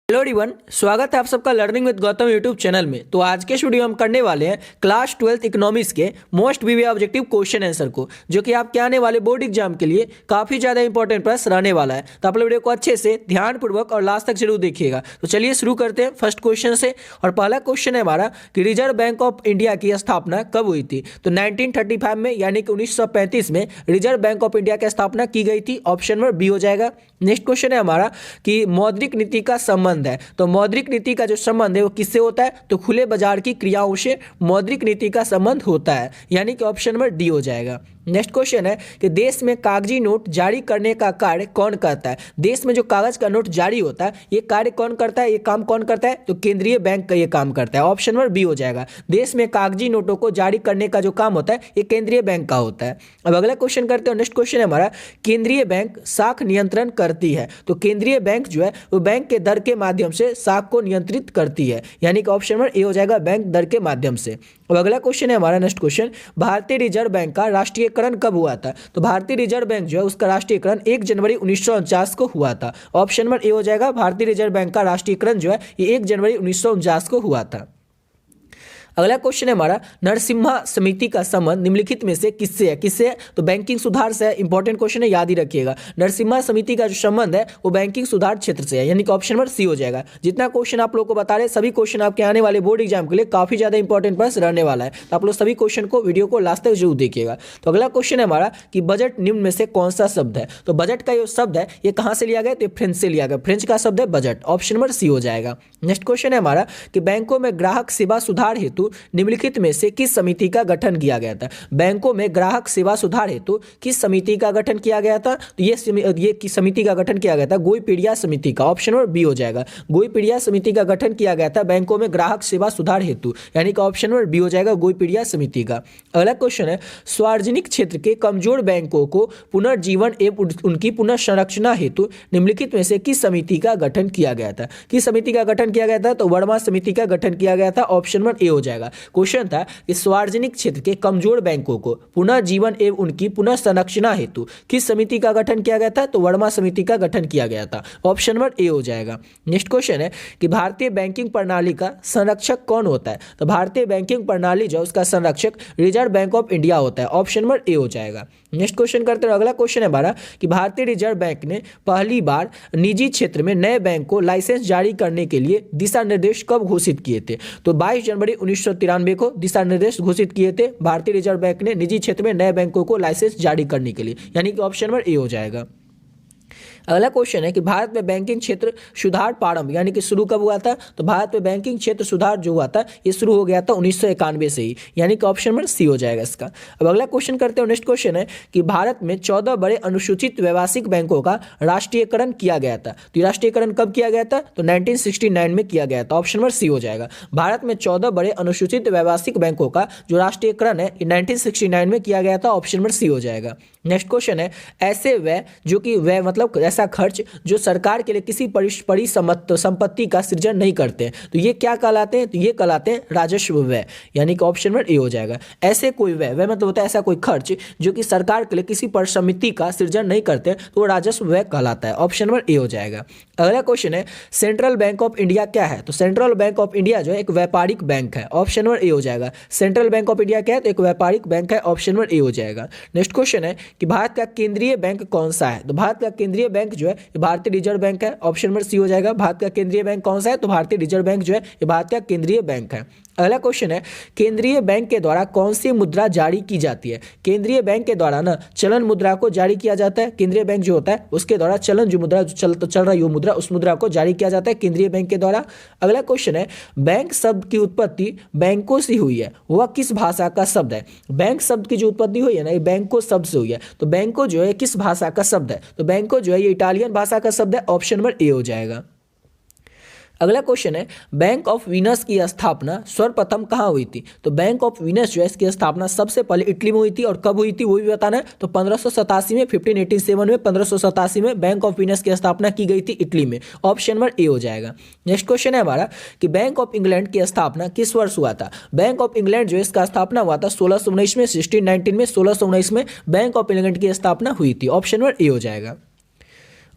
Hello everyone, स्वागत है आप सबका learning with Gautam YouTube channel में। तो आज के इस वीडियो में हम करने वाले हैं क्लास 12th इकोनॉमिक्स के मोस्ट वीवी ऑब्जेक्टिव क्वेश्चन आंसर को, जो कि आपके आने वाले बोर्ड एग्जाम के लिए काफी ज्यादा इंपॉर्टेंट प्रश्न रहने वाला है। तो आप लोग वीडियो को अच्छे से ध्यानपूर्वक और लास्ट तक जरूर देखिएगा। तो चलिए शुरू करते हैं फर्स्ट क्वेश्चन से। और पहला क्वेश्चन है हमारा कि रिजर्व बैंक ऑफ इंडिया की स्थापना कब हुई थी। तो 1935 में यानी कि 1935 में रिजर्व बैंक ऑफ इंडिया की स्थापना की गई थी। ऑप्शन नंबर बी हो जाएगा। नेक्स्ट क्वेश्चन है हमारा कि मौद्रिक नीति का संबंध है। तो मौद्रिक नीति का जो संबंध है वो किससे होता है, तो खुले बाजार की क्रियाओं से मौद्रिक नीति का संबंध होता है, यानी कि ऑप्शन नंबर डी हो जाएगा। नेक्स्ट क्वेश्चन है कि देश में कागजी नोट जारी करने का कार्य कौन करता है। देश में जो कागज का नोट जारी होता है ये कार्य कौन करता है, ये काम कौन करता है, तो केंद्रीय बैंक का ये काम करता है। ऑप्शन नंबर बी हो जाएगा। देश में कागजी नोटों को जारी करने का जो काम होता है ये केंद्रीय बैंक का होता है। अब अगला क्वेश्चन करते हैं। नेक्स्ट क्वेश्चन है हमारा, केंद्रीय बैंक साख नियंत्रण करती है। तो केंद्रीय बैंक जो है वो बैंक के दर के माध्यम से साख को नियंत्रित करती है, यानी कि ऑप्शन नंबर ए हो जाएगा, बैंक दर के माध्यम से। अब अगला क्वेश्चन है हमारा नेक्स्ट क्वेश्चन, भारतीय रिजर्व बैंक का राष्ट्रीयकरण कब हुआ था। तो भारतीय रिजर्व बैंक जो है उसका राष्ट्रीयकरण 1 जनवरी 1949 को हुआ था। ऑप्शन नंबर ए हो जाएगा। भारतीय रिजर्व बैंक का राष्ट्रीयकरण जो है ये 1 जनवरी 1949 को हुआ था। अगला क्वेश्चन है हमारा, नरसिम्हा समिति का संबंध निम्नलिखित में से किससे है। किससे है, तो बैंकिंग सुधार से है। इंपॉर्टेंट क्वेश्चन है, याद ही रखिएगा। नरसिम्हा समिति का जो संबंध है वो बैंकिंग सुधार क्षेत्र से है, यानी कि ऑप्शन नंबर सी हो जाएगा। जितना क्वेश्चन आप लोग को बता रहे सभी क्वेश्चन आपके आने वाले बोर्ड एग्जाम के लिए काफी ज्यादा इंपॉर्टेंट प्रश्न रहने वाला है। तो आप लोग सभी क्वेश्चन को वीडियो को लास्ट तक जरूर देखिएगा। तो अगला क्वेश्चन है हमारा कि बजट निम्न में से कौन सा शब्द है। तो बजट का जो शब्द है ये कहां से लिया गया, तो फ्रेंच से लिया गया। फ्रेंच का शब्द है बजट। ऑप्शन नंबर सी हो जाएगा। नेक्स्ट क्वेश्चन है हमारा कि बैंकों में ग्राहक सेवा सुधार हेतु निम्नलिखित में से किस समिति का गठन किया गया था। बैंकों में ग्राहक सेवा सुधार हेतु किस समिति का गठन किया गया था, तो ये समिति का गठन किया गया था गोईपीडिया समिति का। ऑप्शन नंबर बी हो जाएगा। गोईपीडिया समिति का गठन किया गया था बैंकों में ग्राहक सेवा सुधार हेतु, यानी कि ऑप्शन नंबर बी हो जाएगा, गोईपीडिया समिति का। अगला क्वेश्चन है, सार्वजनिक क्षेत्र के कमजोर बैंकों को पुनर्जीवन एवं उनकी पुनर्संरचना हेतु निम्नलिखित में से किस समिति का गठन किया गया था। किस समिति का गठन किया गया था, तो वर्मा समिति का गठन किया गया था। ऑप्शन नंबर ए हो जाएगा। क्वेश्चन था इस सार्वजनिक क्षेत्र के कमजोर बैंकों को पुनर्जीवन एवं उनकी पुनर्संरचना हेतु किस समिति का गठन किया गया था, तो वर्मा समिति का गठन किया गया था। ऑप्शन नंबर ए हो जाएगा। नेक्स्ट क्वेश्चन है कि भारतीय बैंकिंग प्रणाली का संरक्षक कौन होता है। तो भारतीय बैंकिंग प्रणाली जो उसका संरक्षक रिजर्व बैंक ऑफ इंडिया होता है। ऑप्शन नंबर ए हो जाएगा। नेक्स्ट क्वेश्चन करते हैं। अगला क्वेश्चन है हमारा कि भारतीय रिजर्व बैंक ने पहली बार निजी क्षेत्र में नए बैंक को लाइसेंस जारी करने के लिए दिशा निर्देश कब घोषित किए थे। तो 22 जनवरी 1993 को दिशा निर्देश घोषित किए थे भारतीय रिजर्व बैंक ने निजी क्षेत्र में नए बैंकों को लाइसेंस जारी करने के लिए, यानी कि ऑप्शन नंबर ए हो जाएगा। अगला क्वेश्चन है कि भारत में बैंकिंग क्षेत्र सुधार प्रारंभ यानी कि शुरू कब हुआ था। तो भारत में बैंकिंग क्षेत्र सुधार जो हुआ था ये शुरू हो गया था 1991 से ही, यानी कि ऑप्शन नंबर सी हो जाएगा इसका। अब अगला क्वेश्चन करते हैं। नेक्स्ट क्वेश्चन है कि भारत में 14 बड़े अनुसूचित व्यावसायिक बैंकों का राष्ट्रीयकरण किया गया था। तो राष्ट्रीयकरण कब किया गया था, तो 1969 में किया गया था। ऑप्शन नंबर सी हो जाएगा। भारत में 14 बड़े अनुसूचित व्यावसायिक बैंकों का जो राष्ट्रीयकरण है 1969 में किया गया था। ऑप्शन नंबर सी हो जाएगा। नेक्स्ट क्वेश्चन है, ऐसे व्यय जो कि व्यय मतलब ऐसा खर्च जो सरकार के लिए किसी परिसंपत्ति का सृजन नहीं करते हैं, तो ये क्या कहलाते हैं, तो ये कहलाते हैं राजस्व व्यय, यानी कि ऑप्शन नंबर ए हो जाएगा। ऐसे कोई व्यय मतलब होता है ऐसा कोई खर्च जो कि सरकार के लिए किसी परिसंपत्ति का सृजन नहीं करते तो वो राजस्व व्यय कहलाता है। ऑप्शन नंबर ए हो जाएगा। अगला क्वेश्चन है, सेंट्रल बैंक ऑफ इंडिया क्या है। तो सेंट्रल बैंक ऑफ इंडिया जो है एक व्यापारिक बैंक है। ऑप्शन नंबर ए हो जाएगा। सेंट्रल बैंक ऑफ इंडिया क्या है, तो एक व्यापारिक बैंक है। ऑप्शन नंबर ए हो जाएगा। नेक्स्ट क्वेश्चन है कि भारत का केंद्रीय बैंक कौन सा है। तो भारत का केंद्रीय बैंक जो है ये भारतीय रिजर्व बैंक है। ऑप्शन नंबर सी हो जाएगा। भारत का केंद्रीय बैंक कौन सा है, तो भारतीय रिजर्व बैंक जो है ये भारत का केंद्रीय बैंक है। अगला क्वेश्चन है, केंद्रीय बैंक के द्वारा कौन सी मुद्रा जारी की जाती है। केंद्रीय बैंक के द्वारा ना चलन मुद्रा को जारी किया जाता है। केंद्रीय बैंक जो होता है उसके द्वारा चलन जो मुद्रा चल रही है मुद्रा उस मुद्रा को जारी किया जाता है केंद्रीय बैंक के द्वारा। अगला क्वेश्चन है, बैंक शब्द की उत्पत्ति बैंकों से हुई है, वह किस भाषा का शब्द है। बैंक शब्द की जो उत्पत्ति हुई है ना ये बैंको शब्द से हुई है। तो बैंको जो है किस भाषा का शब्द है, तो बैंको जो है ये इटालियन भाषा का शब्द है। ऑप्शन नंबर ए हो जाएगा। अगला क्वेश्चन है, बैंक ऑफ वीनस की स्थापना सर्वप्रथम कहाँ हुई थी। तो बैंक ऑफ वीनस जो है इसकी स्थापना सबसे पहले इटली में हुई थी, और कब हुई थी वो भी बताना है। तो 1587 में 1587 में 1587 में बैंक ऑफ वीनस की स्थापना की गई थी इटली में। ऑप्शन नंबर ए हो जाएगा। नेक्स्ट क्वेश्चन है हमारा कि बैंक ऑफ इंग्लैंड की स्थापना किस वर्ष हुआ था। बैंक ऑफ इंग्लैंड जो है इसका स्थापना हुआ था 1619 में, 1619 में 1619 में बैंक ऑफ इंग्लैंड की स्थापना हुई थी। ऑप्शन नंबर ए हो जाएगा।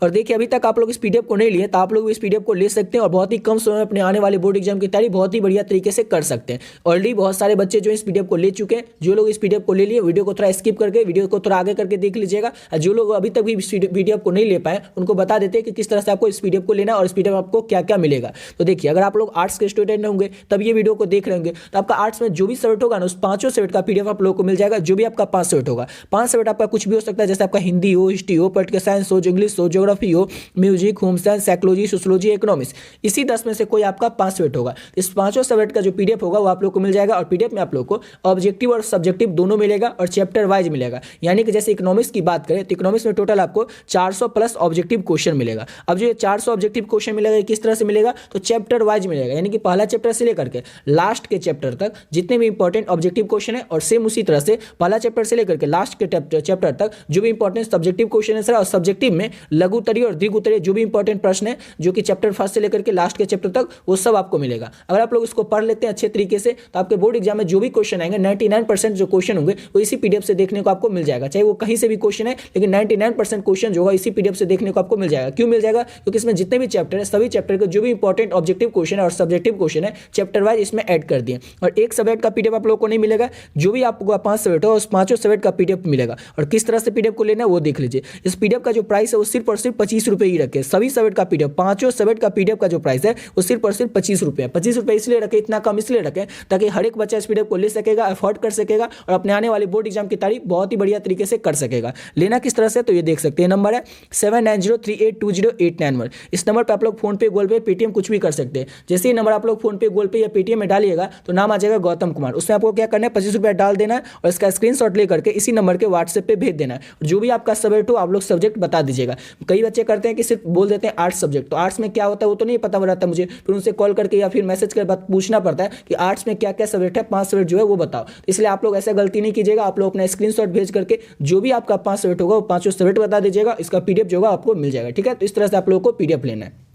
और देखिए अभी तक आप लोग इस पीडीएफ को नहीं लिए तो आप लोग इस पीडीएफ को ले सकते हैं और बहुत ही कम समय में अपने आने वाले बोर्ड एग्जाम की तैयारी बहुत ही बढ़िया तरीके से कर सकते हैं। ऑलरेडी बहुत सारे बच्चे जो इस पीडीएफ को ले चुके हैं, जो लोग इस पीडीएफ को ले लिए वीडियो को थोड़ा स्किप करके वीडियो को थोड़ा आगे करके देख लीजिएगा। और जो लोग अभी तक भी पीडीएफ को नहीं ले पाए उनको बता देते हैं कि किस तरह से आपको इस पीडीएफ को लेना और इस पीडीएफ आपको क्या क्या मिलेगा। तो देखिए अगर आप लोग आर्ट्स के स्टूडेंट होंगे तब ये वीडियो को देख रहे होंगे तो आपका आर्ट्स में जो भी सब्जेक्ट होगा ना उस पांचों सब्जेक्ट का पीडीएफ आप लोगों को मिल जाएगा। जो भी आपका 5 सब्जेक्ट होगा, 5 सब्जेक्ट आपका कुछ भी हो सकता है, जैसे आपका हिंदी हो, हिस्ट्री हो, पॉलिटिकल साइंस हो, इंग्लिश हो, ज्योग्राफी हो, music, home science, psychology, sociology, economics, इसी 10 में से कोई आपका 5 सब्जेक्ट होगा। इस पांचों सब्जेक्ट का जो पीडीएफ होगा वो आप लोग को मिल जाएगा। और पीडीएफ में आप लोग को ऑब्जेक्टिव और सब्जेक्टिव दोनों मिलेगा और चैप्टर वाइज मिलेगा। यानी कि जैसे इकोनॉमिक्स की बात करें तो इकोनॉमिक्स में टोटल आपको 400 प्लस ऑब्जेक्टिव क्वेश्चन मिलेगा। अब जो ये 400 ऑब्जेक्टिव क्वेश्चन मिलेगा किस तरह से मिलेगा, तो चैप्टर वाइज मिलेगा। यानी कि पहला चैप्टर से लेकर के लास्ट के चैप्टर तक जितने भी इंपॉर्टेंट ऑब्जेक्टिव क्वेश्चन है, और सेम उसी तरह से पहला चैप्टर से लेकर के लास्ट के चैप्टर तक जो भी इंपॉर्टेंट सब्जेक्टिव क्वेश्चन है और सब्जेक्टिव में लघु उत्तरीय और दीर्घ उत्तरीय जो भी इंपॉर्टेंट प्रश्न है जो कि चैप्टर फर्स्ट से लेकर के लास्ट के चैप्टर तक, वो सब आपको मिलेगा। अगर आप लोग इसको पढ़ लेते हैं अच्छे तरीके से तो आपके बोर्ड एग्जाम में जो भी क्वेश्चन आएंगे 99% जो क्वेश्चन होंगे वो इसी पीडीएफ से देखने को आपको मिल जाएगा। चाहे वो कहीं से भी क्वेश्चन है, लेकिन 99% क्वेश्चन जो होगा इसी पीडीएफ से देखने को आपको मिल जाएगा। क्यों मिल जाएगा? क्योंकि इसमें जितने भी चैप्टर है सभी चैप्टर के जो भी इंपॉर्टेंट ऑब्जेक्टिव क्वेश्चन है और सब्जेक्टिव क्वेश्चन है चैप्टर वाइज इसमें ऐड कर दिए। और एक सब्जेक्ट का पीडीएफ आप लोगों को नहीं मिलेगा, जो भी आपको 5 सब्जेक्ट हो उस पांचों सब्जेक्ट का पीडीएफ मिलेगा। और किस तरह से पीडीएफ को लेना है वो देख लीजिए। इस पीडीएफ का जो प्राइस है वो सिर्फ और सिर्फ 25 रुपये ही रखे। सभी सब्जेक्ट का पीडीएफ, पांचों सब्जेक्ट का पीडीएफ का जो प्राइस है वो सिर्फ और सिर्फ 25 रुपये है। 25 रुपये इसलिए रखे, इतना कम इसलिए रखे ताकि हर एक बच्चा इस पीडीएफ को ले सकेगा, अफोर्ड कर सकेगा और अपने आने वाले बोर्ड एग्जाम की तैयारी बहुत ही बढ़िया तरीके से कर सकेगा। लेना किस तरह से, तो ये देख सकते हैं। नंबर है 7903820891। इस नंबर पर आप लोग फोन पे, गूगल पे, पेटीएम कुछ भी कर सकते हैं। जैसे ही नंबर आप लोग फोन पे, गूगल पे या पेटीएम में डालिएगा तो नाम आ जाएगा गौतम कुमार। उसमें आपको क्या करना है, 25 रुपया डाल देना है और इसका स्क्रीनशॉट लेकर के इसी नंबर के व्हाट्सएप पे भेज देना है। जो भी आपका सब्जेक्ट हो आप लोग सब्जेक्ट बता दीजिएगा। कई बच्चे करते हैं कि सिर्फ बोल देते हैं आर्ट्स सब्जेक्ट, तो आर्ट्स में क्या होता है वो तो नहीं पता रहता मुझे, फिर उनसे कॉल करके या फिर मैसेज कर पूछना पड़ता है कि आर्ट्स में क्या क्या सब्जेक्ट है, 5 सब्जेक्ट जो है वो बताओ। इसलिए आप लोग ऐसा गलती नहीं कीजिएगा। आप लोग अपना स्क्रीनशॉट भेज करके जो भी आपका 5 सब्जेक्ट होगा वो 5 सब्जेक्ट बता दीजिएगा। इसका पीडीएफ जो होगा आपको मिल जाएगा। ठीक है, तो इस तरह से आप लोगों को पीडीएफ लेना है।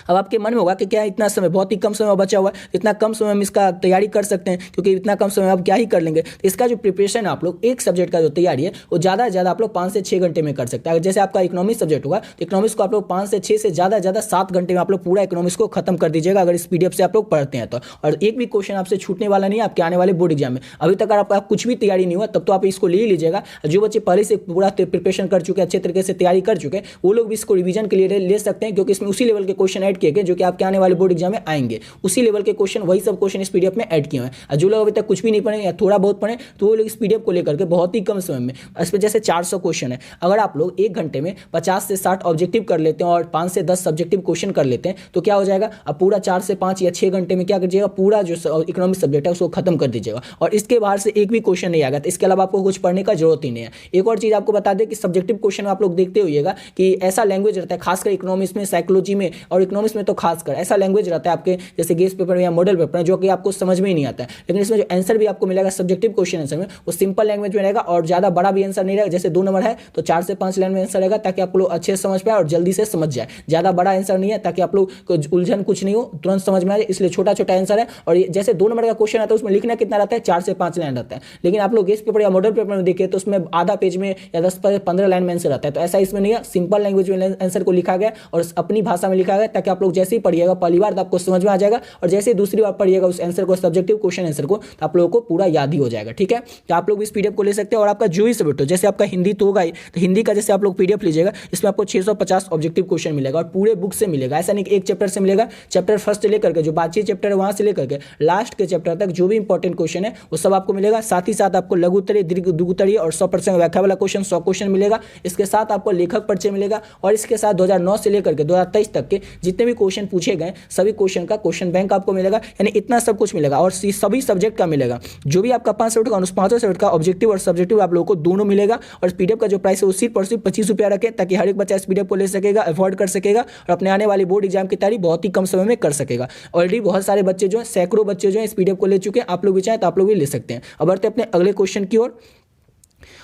अब आपके मन में होगा कि क्या इतना समय, बहुत ही कम समय बचा हुआ है, इतना कम समय में इसका तैयारी कर सकते हैं, क्योंकि इतना कम समय में आप क्या ही कर लेंगे। तो इसका जो प्रिपरेशन आप लोग एक सब्जेक्ट का जो तैयारी है वो ज़्यादा से ज़्यादा आप लोग 5 से 6 घंटे में कर सकते हैं। अगर जैसे आपका इकोनॉमिक्स सब्जेक्ट होगा तो इकोनॉमिक्स को आप लोग 5 से 6 से ज़्यादा 7 घंटे में आप लोग पूरा इकोनॉमिक्स को खत्म कर दीजिएगा अगर इस पीडीएफ से आप लोग पढ़ते हैं तो। और एक भी क्वेश्चन आपसे छूटने वाला नहीं है आपके आने वाले बोर्ड एग्जाम में। अभी तक अगर आपका कुछ भी तैयारी नहीं हुआ तब तो आप इसको ले ही लीजिएगा। जो बच्चे पहले से पूरा प्रिपरेशन कर चुके हैं, अच्छे तरीके से तैयारी कर चुके हैं, वो लोग भी इसको रिवीजन के लिए ले सकते हैं, क्योंकि इसमें उसी लेवल के क्वेश्चन ऐड किए गए जो कि आपके आने वाले बोर्ड एग्जाम में आएंगे। उसी लेवल के क्वेश्चन, वही सब क्वेश्चन इस पीडीएफ में ऐड किए हैं। और जो लोग अभी तक कुछ भी नहीं पढ़े या थोड़ा बहुत पढ़े तो वो लोग इस पीडीएफ को लेकर के बहुत ही कम समय में, इस पर जैसे 400 क्वेश्चन है, अगर आप लोग 1 घंटे में 50 से 60 ऑब्जेक्टिव कर लेते हैं और 5 से 10 सब्जेक्टिव क्वेश्चन कर लेते हैं तो क्या हो जाएगा, अब पूरा 4 से 5 या 6 घंटे में क्या कीजिएगा, पूरा जो इकोनॉमिक सब्जेक्ट है उसको खत्म कर दीजिएगा। और इसके बाहर से एक भी क्वेश्चन नहीं आएगा, तो इसके अलावा आपको कुछ पढ़ने का जरूरत ही नहीं है। एक और चीज आपको बता दें कि सब्जेक्टिव क्वेश्चन आप लोग देखते होइएगा कि ऐसा लैंग्वेज रहता है, खासकर इकोनॉमिक्स में, साइकोलॉजी में और इकोनॉमिक्स में तो खासकर ऐसा लैंग्वेज रहता है आपके जैसे गेस्ट पेपर या मॉडल पेपर जो कि आपको समझ में ही नहीं आता है। लेकिन इसमें जो आंसर भी आपको मिलेगा सब्जेक्टिव क्वेश्चन आंसर में वो सिंपल लैंग्वेज में रहेगा और ज्यादा बड़ा भी आंसर नहीं रहेगा। जैसे 2 नंबर है तो 4 से 5 लाइन में आंसर रहेगा ताकि आप लोग अच्छे से समझ पाए और जल्दी से समझ जाए। ज्यादा बड़ा आंसर नहीं है ताकि आप लोग को उलझन कुछ नहीं हो, तुरंत समझ में आ जाए, इसलिए छोटा छोटा आंसर है। और जैसे 2 नंबर का क्वेश्चन आता है उसमें लिखना कितना रहता है, 4 से 5 लाइन रहता है। लेकिन आप लोग गेस्ट पेपर या मॉडल पेपर में देखिए तो उसमें आधा पेज में या 10-15 लाइन में आंसर रहता है। तो ऐसा इसमें नहीं है, सिंपल लैंग्वेज में आंसर को लिखा गया और अपनी भाषा में लिखा गया ताकि आप लोग जैसे ही पढ़िएगा पहली बार तो आपको समझ में आ जाएगा और जैसे दूसरी बार पढ़िएगा उस आंसर को, सब्जेक्टिव क्वेश्चन आंसर को, तो आप लोगों को पूरा याद ही हो जाएगा। ठीक है, तो आप लोग इस पीडीएफ को ले सकते हैं। और आपका जो ही सब्जेक्ट हो, जैसे आपका हिंदी तो होगा ही, तो हिंदी का जैसे आप लोग पीडीएफ लीजिएगा इसमें आपको 650 ऑब्जेक्टिव क्वेश्चन मिलेगा और पूरे बुक से मिलेगा। ऐसा नहीं कि एक चैप्टर से मिलेगा, चैप्टर फर्स्ट से लेकर के जो बातचीत चैप्टर है वहां से लेकर के लास्ट के चैप्टर तक जो भी इंपॉर्टेंट क्वेश्चन है वो सब आपको मिलेगा। साथ ही साथ आपको लघु उत्तरीय, दीर्घ उत्तरीय और 100% व्याख्या वाला क्वेश्चन 100 क्वेश्चन मिलेगा। इसके साथ आपको लेखक परिचय मिलेगा और इसके साथ 2009 से लेकर के 2023 तक के जितने भी क्वेश्चन पूछे गए सभी क्वेश्चन का क्वेश्चन बैंक आपको मिलेगा। यानी इतना सब कुछ मिलेगा और सभी सब्जेक्ट का मिलेगा। जो भी आपका 5 सब्जेक्ट का उस 5 सब्जेक्ट का ऑब्जेक्टिव और सब्जेक्टिव आप लोगों को दोनों मिलेगा। और पीडीएफ का जो प्राइस है वो सिर्फ और सिर्फ 25 रुपया रखें ताकि हर एक बच्चा इस पीडीएफ को ले सकेगा, अफोर्ड कर सकेगा और अपने आने वाले बोर्ड एग्जाम की तैयारी बहुत ही कम समय में कर सकेगा। ऑलरेडी बहुत सारे बच्चे जो हैं, सैकड़ों बच्चे जो हैं इस पीडीएफ को ले चुके हैं। आप लोग भी चाहें तो आप लोग भी ले सकते हैं। अब बढ़ते अपने अगले क्वेश्चन की ओर।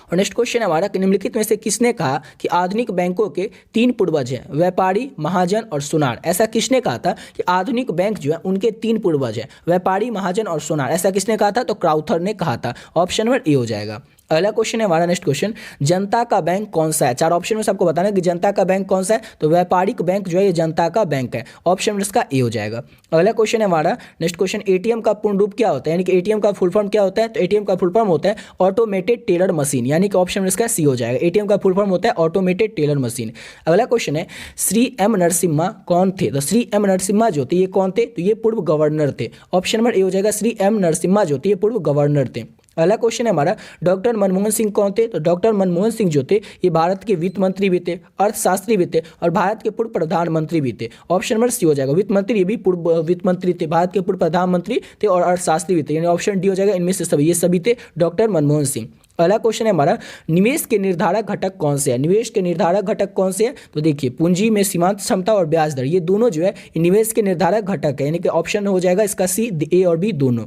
और नेक्स्ट क्वेश्चन हमारा कि निम्नलिखित में से किसने कहा कि आधुनिक बैंकों के 3 पूर्वज हैं, व्यापारी, महाजन और सोनार। ऐसा किसने कहा था कि आधुनिक बैंक जो है उनके 3 पूर्वज हैं, व्यापारी, महाजन और सोनार। ऐसा किसने कहा था, तो क्राउथर ने कहा था। ऑप्शन नंबर ए हो जाएगा। अगला क्वेश्चन है हमारा, नेक्स्ट क्वेश्चन, जनता का बैंक कौन सा है? चार ऑप्शन में सबको बताना है कि जनता का बैंक कौन सा है। तो व्यापारिक बैंक जो है ये जनता का बैंक है, ऑप्शन में इसका ए हो जाएगा। अगला क्वेश्चन है हमारा, नेक्स्ट क्वेश्चन, एटीएम का पूर्ण रूप क्या होता है, यानी कि एटीएम का फुल फॉर्म क्या होता है? तो एटीएम का फुल फॉर्म होता है ऑटोमेटेड टेलर मशीन, यानी कि ऑप्शन में इसका सी हो जाएगा। एटीएम का फुल फॉर्म होता है ऑटोमेटेड टेलर मशीन। अगला क्वेश्चन है, श्री एम नरसिम्हा कौन थे? तो श्री एम नरसिम्हा जो थे ये कौन थे? तो ये पूर्व गवर्नर थे, ऑप्शन नंबर ए हो जाएगा। श्री एम नरसिम्हा जो थे ये पूर्व गवर्नर थे। अगला क्वेश्चन है हमारा, डॉक्टर मनमोहन सिंह कौन थे? तो डॉक्टर मनमोहन सिंह जो थे ये भारत के वित्त मंत्री भी थे, अर्थशास्त्री भी थे और भारत के पूर्व प्रधानमंत्री भी थे, ऑप्शन नंबर सी हो जाएगा। वित्त मंत्री, ये भी पूर्व वित्त मंत्री थे, भारत के पूर्व प्रधानमंत्री थे और अर्थशास्त्री भी थे, यानी ऑप्शन डी हो जाएगा। इनमें से सभी, ये सभी थे डॉक्टर मनमोहन सिंह। अगला क्वेश्चन है हमारा, निवेश के निर्धारक घटक कौन से है? निवेश के निर्धारक घटक कौन से है? तो देखिए, पूंजी में सीमांत क्षमता और ब्याज दर, ये दोनों जो है निवेश के निर्धारक घटक है, यानी कि ऑप्शन हो जाएगा इसका सी, ए और बी दोनों।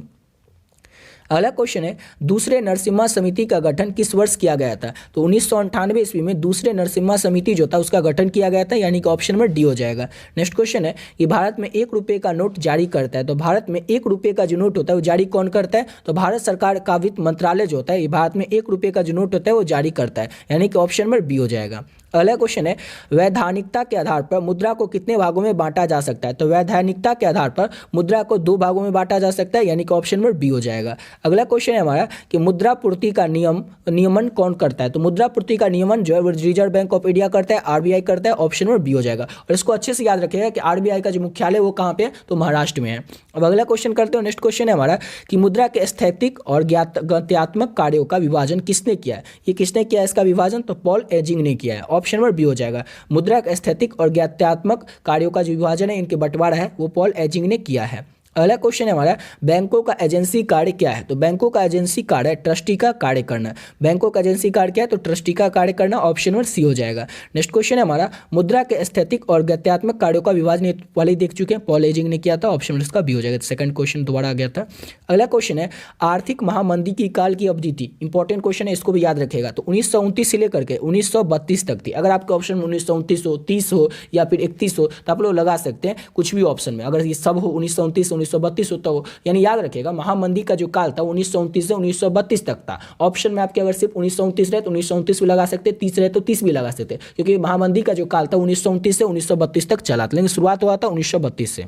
अगला क्वेश्चन है, दूसरे नरसिम्हा समिति का गठन किस वर्ष किया गया था? तो 1998 ईस्वी में दूसरे नरसिम्हा समिति जो था उसका गठन किया गया था, यानी कि ऑप्शन नंबर डी हो जाएगा। नेक्स्ट क्वेश्चन है कि भारत में 1 रुपये का नोट जारी करता है, तो भारत में 1 रुपये का जो नोट होता है वो जारी कौन करता है? तो भारत सरकार का वित्त मंत्रालय जो होता है, ये भारत में 1 रुपये का जो नोट होता है वो जारी करता है, यानी कि ऑप्शन नंबर बी हो जाएगा। अगला क्वेश्चन है, वैधानिकता के आधार पर मुद्रा को कितने भागों में बांटा जा सकता है? तो वैधानिकता के आधार पर मुद्रा को 2 भागों में बांटा जा सकता है, यानी कि ऑप्शन नंबर बी हो जाएगा। अगला क्वेश्चन है हमारा कि मुद्रा पूर्ति का नियमन कौन करता है? तो मुद्रा पूर्ति का नियमन जो है वो रिजर्व बैंक ऑफ इंडिया करता है, आरबीआई करता है, ऑप्शन नंबर बी हो जाएगा। और इसको अच्छे से याद रखिएगा कि आरबीआई का जो मुख्यालय वो कहाँ पे है? तो महाराष्ट्र में है। अब अगला क्वेश्चन करते हो, नेक्स्ट क्वेश्चन है हमारा कि मुद्रा के स्थैतिक और गत्यात्मक कार्यों का विभाजन किसने किया है? ये किसने किया है इसका विभाजन? तो पॉल एजिंग ने किया है, ऑप्शन नंबर बी हो जाएगा। मुद्रा के स्थैतिक और ज्ञात्यात्मक कार्यों का जो विभाजन है, इनके बंटवारा है, वो पॉल एजिंग ने किया है। अगला क्वेश्चन है हमारा, बैंकों का एजेंसी कार्य क्या है? तो बैंकों का एजेंसी कार्य है ट्रस्टी का कार्य करना। बैंकों का एजेंसी कार्य क्या है? तो ट्रस्टी का कार्य करना, ऑप्शन नंबर सी हो जाएगा। नेक्स्ट क्वेश्चन है हमारा, मुद्रा के स्थैतिक और गत्यात्मक कार्यों का विभाजन पहले ही देख चुके हैं, पॉल एजिंग ने किया था, ऑप्शन नंबर इसका बी हो जाएगा। सेकंड क्वेश्चन दोबारा आ गया था। अगला क्वेश्चन है, आर्थिक महामंदी की काल की अवधि थी, इंपॉर्टेंट क्वेश्चन है, इसको भी याद रखेगा। तो 1929 से लेकर के 1932 तक थी। अगर आपके ऑप्शन में 1929 हो, 30 हो या फिर 31 हो तो आप लोग लगा सकते हैं कुछ भी ऑप्शन में। अगर ये सब हो 1929 1932 हो तो यानी याद रखेगा महामंदी का जो काल था 1929 से 1932 तक था। ऑप्शन में आपके अगर सिर्फ 1929 रहे तो 1929 भी लगा सकते, 30 रहे तो 30 भी लगा सकते, क्योंकि महामंदी का जो काल था 1929 से 1932 तक चला था, लेकिन शुरुआत हुआ था 1932 से।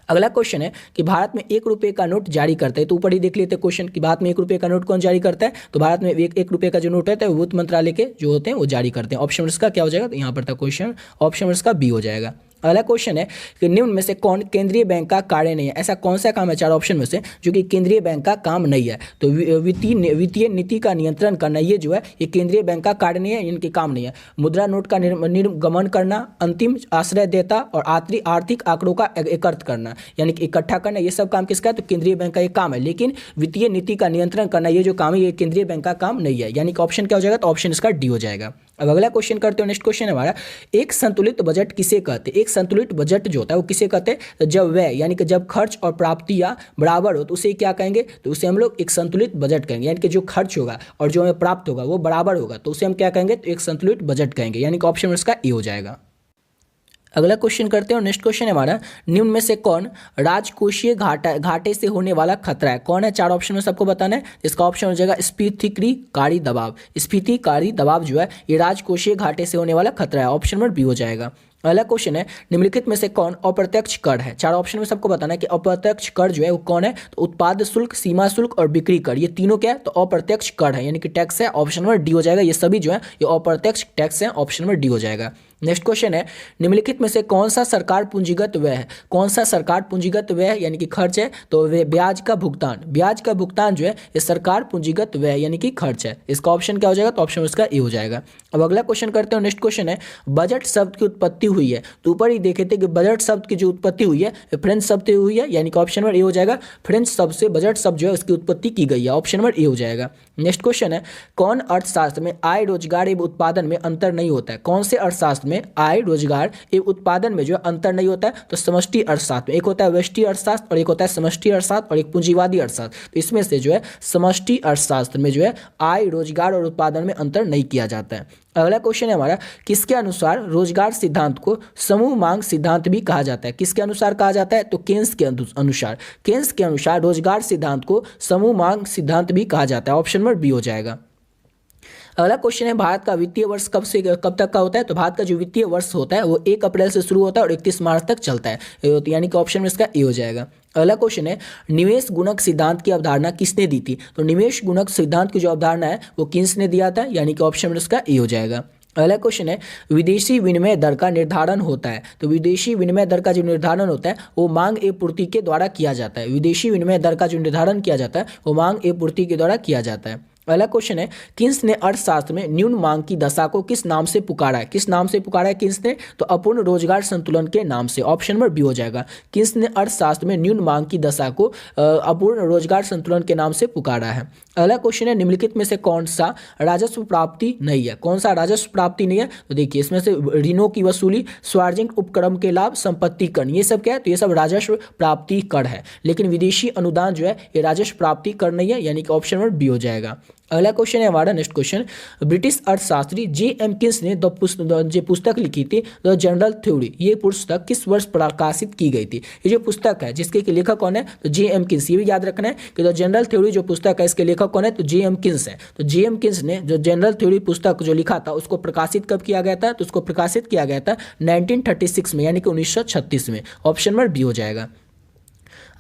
अगला क्वेश्चन है कि भारत में 1 रुपये का नोट जारी करता है, तो ऊपर ही देख लेते हैं क्वेश्चन कि भारत में 1 रुपये का नोट कौन जारी करता है? तो भारत में 1 रुपये का जो नोट है वो वित्त मंत्रालय के जो होते हैं वो जारी करते हैं। ऑप्शन इसका क्या हो जाएगा? तो यहाँ पर था क्वेश्चन, ऑप्शन इसका बी हो जाएगा। अगला क्वेश्चन है कि निम्न में से कौन केंद्रीय बैंक का कार्य नहीं है? ऐसा कौन सा काम है 4 ऑप्शन में से जो कि केंद्रीय बैंक का काम नहीं है? तो वित्तीय नीति का नियंत्रण करना, ये जो है ये केंद्रीय बैंक का कार्य नहीं है, इनके काम नहीं है। मुद्रा नोट का निर्गमन करना, अंतिम आश्रयदाता और आर्थिक आंकड़ों का एकत्र करना, यानी कि इकट्ठा करना, ये सब काम किसका है? तो केंद्रीय बैंक का ये काम है। लेकिन वित्तीय नीति का नियंत्रण करना, ये जो काम है ये केंद्रीय बैंक का काम नहीं है, यानी कि ऑप्शन क्या हो जाएगा? तो ऑप्शन इसका डी हो जाएगा। अब अगला क्वेश्चन करते हो, नेक्स्ट क्वेश्चन हमारा, एक संतुलित बजट किसे कहते हैं? एक संतुलित बजट जो होता है वो किसे कहते हैं? तो जब व्यय यानी कि जब खर्च और प्राप्तियां बराबर हो तो उसे क्या कहेंगे? तो उसे हम लोग एक संतुलित बजट कहेंगे, यानी कि जो खर्च होगा और जो हमें प्राप्त होगा वो बराबर होगा, तो उसे हम क्या कहेंगे? तो एक संतुलित बजट कहेंगे, यानी कि ऑप्शन इसका ए हो जाएगा। अगला क्वेश्चन करते हैं, नेक्स्ट क्वेश्चन है हमारा, निम्न में से कौन राजकोषीय घाटे से होने वाला खतरा है? कौन है? 4 ऑप्शन में सबको बताना है। इसका ऑप्शन हो जाएगा स्फीतिकारी दबाव। स्फीतिकारी दबाव जो है ये राजकोषीय घाटे से होने वाला खतरा है, ऑप्शन नंबर बी हो जाएगा। अगला क्वेश्चन है, निम्नलिखित में से कौन अप्रत्यक्ष कर है? 4 ऑप्शन में सबको बताना है कि अप्रत्यक्ष कर जो है वो कौन है? तो उत्पाद शुल्क, सीमा शुल्क और बिक्री कर, ये तीनों क्या है? तो अप्रत्यक्ष कर है, यानी कि टैक्स है, ऑप्शन नंबर डी हो जाएगा। ये सभी जो है ये अप्रत्यक्ष टैक्स है, ऑप्शन नंबर डी हो जाएगा। नेक्स्ट क्वेश्चन है, निम्नलिखित में से कौन सा सरकार पूंजीगत व्यय है? कौन सा सरकार पूंजीगत व्यय यानी कि खर्च है? तो ब्याज का भुगतान, ब्याज का भुगतान जो है ये सरकार पूंजीगत व्यय यानी कि खर्च है। इसका ऑप्शन क्या हो जाएगा? तो ऑप्शन इसका ए हो जाएगा। अब अगला क्वेश्चन करते हैं, नेक्स्ट क्वेश्चन है, बजट शब्द की उत्पत्ति हुई है। तो ऊपर ही देखे थे कि बजट शब्द की जो उत्पत्ति हुई है फ्रेंच शब्द से हुई है, यानी कि ऑप्शन नंबर ए हो जाएगा। फ्रेंच शब्द से बजट शब्द जो है उसकी उत्पत्ति की गई है, ऑप्शन नंबर ए हो जाएगा। नेक्स्ट क्वेश्चन है, कौन अर्थशास्त्र में आय, रोजगार एवं उत्पादन में अंतर नहीं होता है? कौन से अर्थशास्त्र अर्थशास्त्र में आय, रोजगार एवं उत्पादन में जो है अंतर नहीं होता है, तो समष्टि अर्थशास्त्र में एक होता है व्यष्टि अर्थशास्त्र और एक होता है समष्टि अर्थशास्त्र और एक पूंजीवादी अर्थशास्त्र। तो इसमें से जो है समष्टि अर्थशास्त्र में जो है आय, रोजगार और उत्पादन में अंतर नहीं किया जाता है। अगला क्वेश्चन है हमारा, किसके अनुसार रोजगार सिद्धांत को समूह मांग सिद्धांत भी कहा जाता है? किसके अनुसार कहा जाता है? तो केन्स के अनुसार। केन्स के अनुसार रोजगार सिद्धांत को समूह मांग सिद्धांत भी कहा जाता है। ऑप्शन नंबर बी हो जाएगा। अगला क्वेश्चन है, भारत का वित्तीय वर्ष कब से कब तक का होता है? तो भारत का जो वित्तीय वर्ष होता है वो 1 अप्रैल से शुरू होता है और 31 मार्च तक चलता है, यानी कि ऑप्शन में इसका ए हो जाएगा। अगला क्वेश्चन है, निवेश गुणक सिद्धांत की अवधारणा किसने दी थी? तो निवेश गुणक सिद्धांत की जो अवधारणा है वो किन्स ने दिया था, यानी कि ऑप्शन में इसका ए हो जाएगा। अगला क्वेश्चन है, विदेशी विनिमय दर का निर्धारण होता है। तो विदेशी विनिमय दर का जो निर्धारण होता है वो मांग एवं पूर्ति के द्वारा किया जाता है। विदेशी विनिमय दर का जो निर्धारण किया जाता है वो मांग एवं पूर्ति के द्वारा किया जाता है। अगला क्वेश्चन है, किन्स ने अर्थशास्त्र में न्यून मांग की दशा को किस नाम से पुकारा है? किस नाम से पुकारा है किन्स ने? तो अपूर्ण रोजगार संतुलन के नाम से। ऑप्शन नंबर बी हो जाएगा। किन्स ने अर्थशास्त्र में न्यून मांग की दशा को अपूर्ण रोजगार संतुलन के नाम से पुकारा है। अगला क्वेश्चन है, निम्नलिखित में से कौन सा राजस्व प्राप्ति नहीं है? कौन सा राजस्व प्राप्ति नहीं है? तो देखिए इसमें से ऋणों की वसूली, सार्वजनिक उपक्रम के लाभ, संपत्ति कर, ये सब क्या है? तो ये सब राजस्व प्राप्ति कर है। लेकिन विदेशी अनुदान जो है ये राजस्व प्राप्ति कर नहीं है, यानी कि ऑप्शन नंबर बी हो जाएगा। अगला क्वेश्चन है हमारा, नेक्स्ट क्वेश्चन, ब्रिटिश अर्थशास्त्री जे.एम. किन्स ने जो पुस्तक लिखी थी द जनरल थ्योरी, ये पुस्तक किस वर्ष प्रकाशित की गई थी? ये जो पुस्तक है जिसके लेखक कौन है? तो जे.एम. किन्स। ये भी याद रखना है कि द जनरल थ्योरी जो पुस्तक है इसके लेखक कौन है? तो जे.एम. किन्स है। तो जे.एम. किन्स ने जो जनरल थ्योरी पुस्तक जो लिखा था उसको प्रकाशित कब किया गया था? तो उसको प्रकाशित किया गया था 1936 में, यानी कि 1936 में। ऑप्शन नंबर बी हो जाएगा।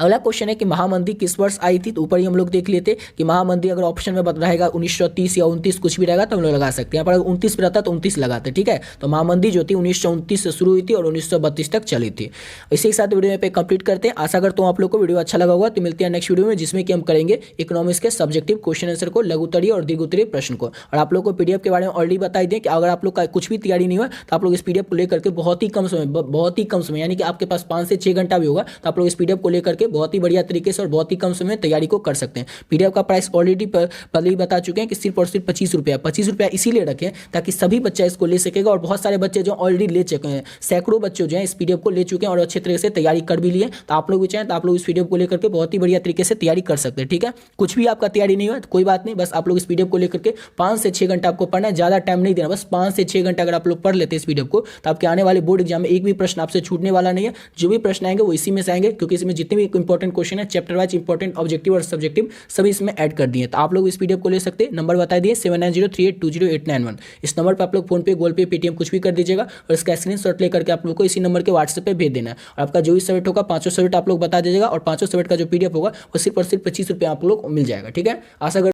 अगला क्वेश्चन है कि महामंदी किस वर्ष आई थी? तो ऊपर ही हम लोग देख लेते कि महामंदी अगर ऑप्शन में रहेगा 1930 या 29 कुछ भी रहेगा तो हम लोग लगा सकते हैं। यहाँ पर 29 पे रहता तो 29 लगाते, ठीक है। तो महामंदी जो थी 1929 से शुरू हुई थी और 1932 तक चली थी। इसी के साथ वीडियो पे कंप्लीट करते हैं। आशा करता हूँ आप लोग को वीडियो अच्छा लगा होगा। तो मिलते हैं नेक्स्ट वीडियो में, जिसमें कि हम करेंगे इकोनॉमिक्स के सब्जेक्टिव क्वेश्चन आंसर को, लघुत्तरीय और दीर्घोत्तरीय प्रश्न को। और आप लोग को पीडीएफ के बारे में ऑलरेडी बताई दें कि अगर आप लोग का कुछ भी तैयारी नहीं हुआ तो आप लोग इस पीडीएफ को लेकर के बहुत ही कम समय यानी कि आपके पास 5 से 6 घंटा भी होगा तो आप लोग इस पीडीएफ को लेकर के बहुत ही बढ़िया तरीके से और बहुत ही कम समय में तैयारी को कर सकते हैं। पीडीएफ का प्राइस ऑलरेडी पहले ही बता चुके हैं कि सिर्फ और सिर्फ 25 रुपया। 25 रुपया इसीलिए रखें ताकि सभी बच्चा इसको ले सकेगा और बहुत सारे बच्चे जो ऑलरेडी ले चुके हैं, सैकड़ों बच्चे जो हैं इस पीडीएफ को ले चुके हैं और अच्छे तरीके से तैयारी कर भी लिए। तो आप लोग भी चाहें तो आप लोग इस पीडीएफ को लेकर के बहुत ही बढ़िया तरीके से तैयारी कर सकते हैं, ठीक है। कुछ भी आपका तैयारी नहीं हुआ तो कोई बात नहीं, बस आप लोग इस पीडीएफ को लेकर के 5 से 6 घंटा आपको पढ़ना है, ज़्यादा टाइम नहीं देना। बस 5 से 6 घंटा अगर आप लोग पढ़ लेते हैं इस पीडीएफ को तो आपके आने वाले बोर्ड एग्जाम में एक भी प्रश्न आपसे छूटने वाला नहीं है। जो भी प्रश्न आएंगे वो इसी में से आएंगे, क्योंकि इसमें जितने भी इंपॉर्टेंट क्वेश्चन है चैप्टर वाइज इंपॉर्टेंट, ऑब्जेक्टिव और सब्जेक्टिव सभी इसमें ऐड कर दिए। तो आप लोग इस पीडीएफ को ले सकते हैं। नंबर बता दिए 7903820891। इस नंबर पर आप लोग फोन पे, गूगल पे, पेटीएम कुछ भी कर दीजिएगा और इसका स्क्रीनशॉट लेकर के आप लोग को इसी नंबर के व्हाट्सएप पे भेज देना है। और आपका जो भी सब्जेक्ट होगा 5 सब्जेक्ट आप लोग बता दीजिएगा और 5 सब्जेक्ट का जो पीडीएफ होगा वो सिर्फ और सिर्फ 25 रुपये आप लोग को मिल जाएगा, ठीक है। आशा